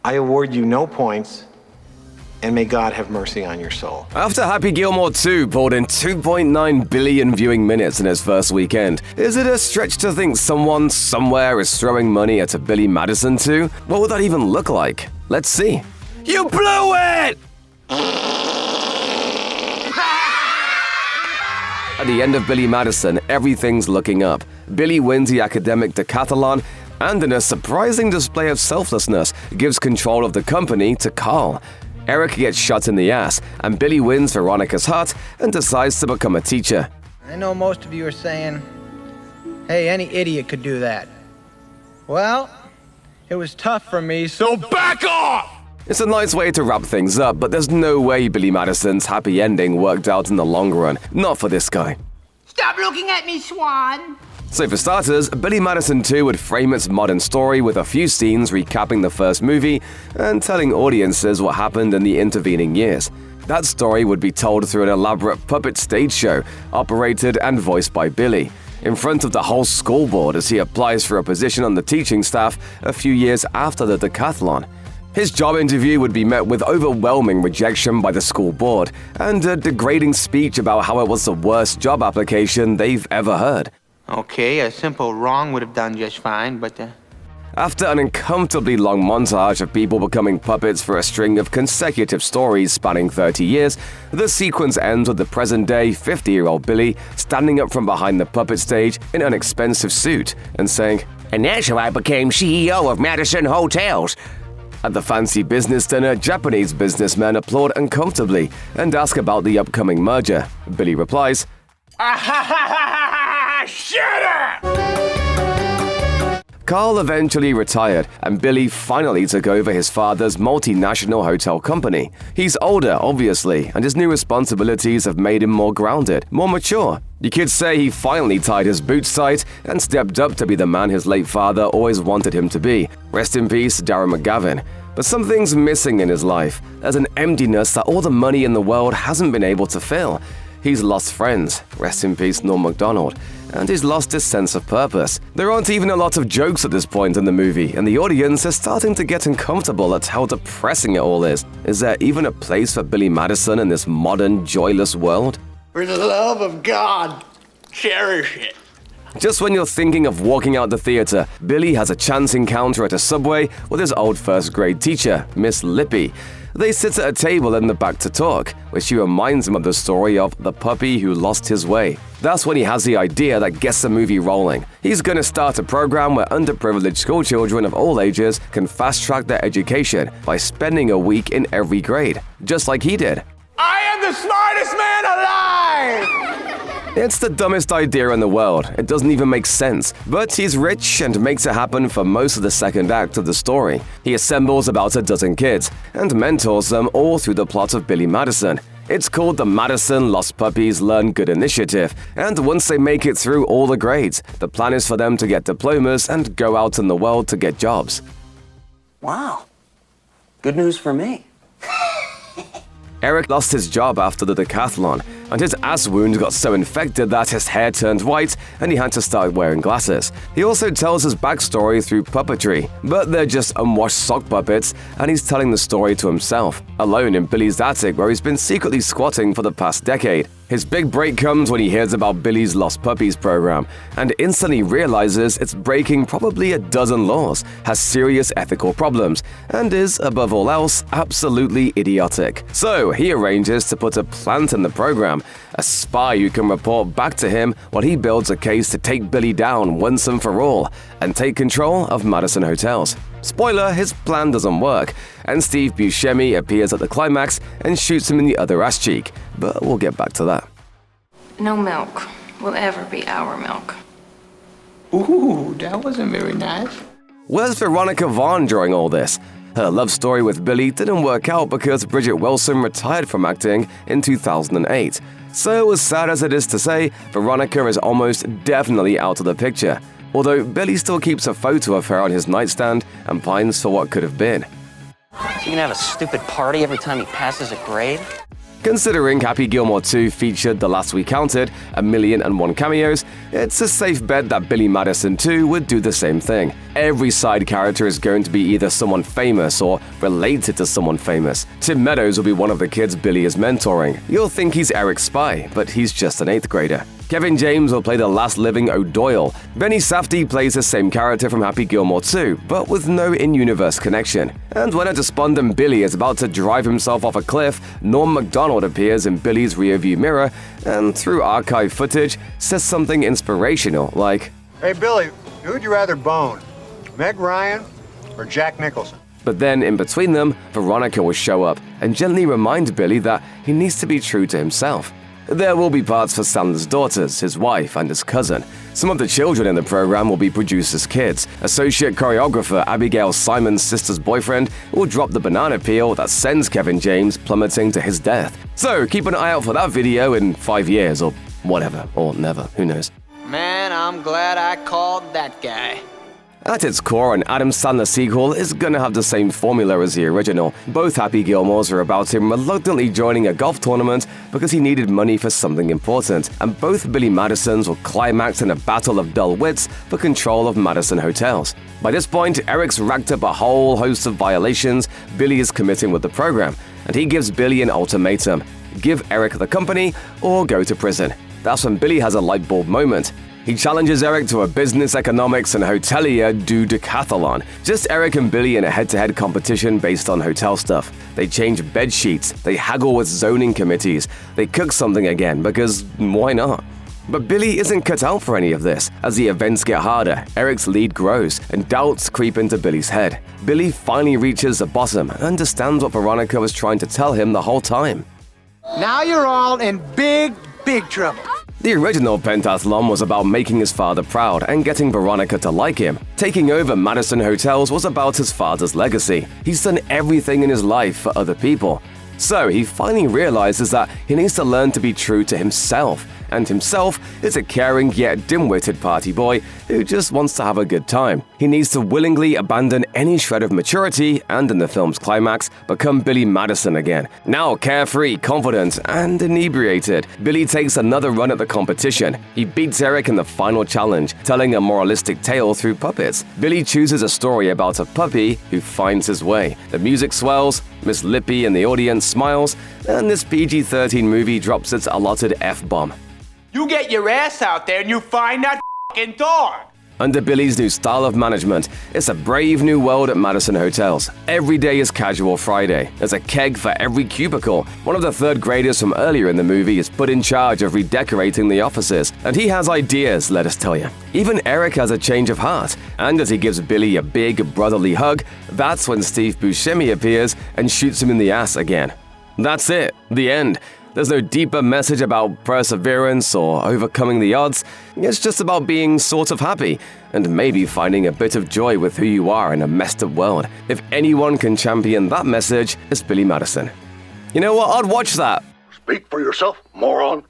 I award you no points, and may God have mercy on your soul. After Happy Gilmore 2 pulled in 2.9 billion viewing minutes in its first weekend, is it a stretch to think someone somewhere is throwing money at a Billy Madison 2? What would that even look like? Let's see. You blew it! At the end of Billy Madison, everything's looking up. Billy wins the academic decathlon, and in a surprising display of selflessness, gives control of the company to Carl. Eric gets shot in the ass, and Billy wins Veronica's heart and decides to become a teacher. I know most of you are saying, hey, any idiot could do that. Well, it was tough for me, so back off! It's a nice way to wrap things up, but there's no way Billy Madison's happy ending worked out in the long run. Not for this guy. Stop looking at me, Swan! So for starters, Billy Madison 2 would frame its modern story with a few scenes recapping the first movie and telling audiences what happened in the intervening years. That story would be told through an elaborate puppet stage show, operated and voiced by Billy, in front of the whole school board as he applies for a position on the teaching staff a few years after the decathlon. His job interview would be met with overwhelming rejection by the school board and a degrading speech about how it was the worst job application they've ever heard. Okay, a simple wrong would have done just fine, but After an uncomfortably long montage of people becoming puppets for a string of consecutive stories spanning 30 years, the sequence ends with the present-day 50-year-old Billy standing up from behind the puppet stage in an expensive suit and saying, "And that's how I became CEO of Madison Hotels." At the fancy business dinner, Japanese businessmen applaud uncomfortably and ask about the upcoming merger. Billy replies, Shut up! Carl eventually retired, and Billy finally took over his father's multinational hotel company. He's older, obviously, and his new responsibilities have made him more grounded, more mature. You could say he finally tied his boots tight and stepped up to be the man his late father always wanted him to be. Rest in peace, Darren McGavin. But something's missing in his life. There's an emptiness that all the money in the world hasn't been able to fill. He's lost friends, rest in peace Norm Macdonald, and he's lost his sense of purpose. There aren't even a lot of jokes at this point in the movie, and the audience is starting to get uncomfortable at how depressing it all is. Is there even a place for Billy Madison in this modern, joyless world? For the love of God, cherish it. Just when you're thinking of walking out the theater, Billy has a chance encounter at a subway with his old first-grade teacher, Miss Lippy. They sit at a table in the back to talk, which reminds him of the story of the puppy who lost his way. That's when he has the idea that gets the movie rolling. He's going to start a program where underprivileged schoolchildren of all ages can fast-track their education by spending a week in every grade, just like he did. I am the smartest man alive! It's the dumbest idea in the world. It doesn't even make sense. But he's rich and makes it happen for most of the second act of the story. He assembles about a dozen kids and mentors them all through the plot of Billy Madison. It's called the Madison Lost Puppies Learn Good Initiative, and once they make it through all the grades, the plan is for them to get diplomas and go out in the world to get jobs. Wow. Good news for me. Eric lost his job after the decathlon, and his ass wound got so infected that his hair turned white and he had to start wearing glasses. He also tells his backstory through puppetry, but they're just unwashed sock puppets, and he's telling the story to himself, alone in Billy's attic where he's been secretly squatting for the past decade. His big break comes when he hears about Billy's Lost Puppies program and instantly realizes it's breaking probably a dozen laws, has serious ethical problems, and is, above all else, absolutely idiotic. So he arranges to put a plant in the program, a spy who can report back to him while he builds a case to take Billy down once and for all and take control of Madison Hotels. Spoiler, his plan doesn't work, and Steve Buscemi appears at the climax and shoots him in the other ass cheek, but we'll get back to that. No milk will ever be our milk. ooh, that wasn't very nice. Where's Veronica Vaughn during all this? Her love story with Billy didn't work out because Bridget Wilson retired from acting in 2008. So as sad as it is to say, Veronica is almost definitely out of the picture. Although Billy still keeps a photo of her on his nightstand and pines for what could have been. So you can have a stupid party every time he passes a grade? Considering Happy Gilmore 2 featured, the last we counted, 1,000,001 cameos, it's a safe bet that Billy Madison 2 would do the same thing. Every side character is going to be either someone famous or related to someone famous. Tim Meadows will be one of the kids Billy is mentoring. You'll think he's Eric Spy, but he's just an 8th grader. Kevin James will play the last living O'Doyle. Benny Safdie plays the same character from Happy Gilmore 2, but with no in-universe connection. And when a despondent Billy is about to drive himself off a cliff, Norm Macdonald appears in Billy's rearview mirror and, through archive footage, says something inspirational like, "Hey, Billy, who'd you rather bone? Meg Ryan or Jack Nicholson?" But then, in between them, Veronica will show up and gently remind Billy that he needs to be true to himself. There will be parts for Sandler's daughters, his wife, and his cousin. Some of the children in the program will be producers' kids. Associate choreographer Abigail Simon's sister's boyfriend will drop the banana peel that sends Kevin James plummeting to his death. So keep an eye out for that video in 5 years, or whatever, or never, who knows. Man, I'm glad I called that guy. At its core, an Adam Sandler sequel is gonna have the same formula as the original. Both Happy Gilmores are about him reluctantly joining a golf tournament because he needed money for something important, and both Billy Madisons will climax in a battle of dull wits for control of Madison hotels. By this point, Eric's racked up a whole host of violations Billy is committing with the program, and he gives Billy an ultimatum: give Eric the company or go to prison. That's when Billy has a light bulb moment. He challenges Eric to a business, economics, and hotelier decathlon. Just Eric and Billy in a head-to-head competition based on hotel stuff. They change bed sheets, they haggle with zoning committees, they cook something again, because why not? But Billy isn't cut out for any of this. As the events get harder, Eric's lead grows, and doubts creep into Billy's head. Billy finally reaches the bottom and understands what Veronica was trying to tell him the whole time. Now you're all in big trouble. The original pentathlon was about making his father proud and getting Veronica to like him. Taking over Madison hotels was about his father's legacy. He's done everything in his life for other people. So he finally realizes that he needs to learn to be true to himself. And himself is a caring yet dim-witted party boy who just wants to have a good time. He needs to willingly abandon any shred of maturity and, in the film's climax, become Billy Madison again. Now carefree, confident, and inebriated, Billy takes another run at the competition. He beats Eric in the final challenge, telling a moralistic tale through puppets. Billy chooses a story about a puppy who finds his way. The music swells, Miss Lippy in the audience smiles, and this PG-13 movie drops its allotted F-bomb. You get your ass out there and you find that fucking dog. Under Billy's new style of management, it's a brave new world at Madison hotels. Every day is Casual Friday. There's a keg for every cubicle. One of the 3rd graders from earlier in the movie is put in charge of redecorating the offices, and he has ideas, let us tell you. Even Eric has a change of heart, and as he gives Billy a big brotherly hug, that's when Steve Buscemi appears and shoots him in the ass again. That's it, the end. There's no deeper message about perseverance or overcoming the odds. It's just about being sort of happy and maybe finding a bit of joy with who you are in a messed up world. If anyone can champion that message, it's Billy Madison. You know what? I'd watch that. Speak for yourself, moron.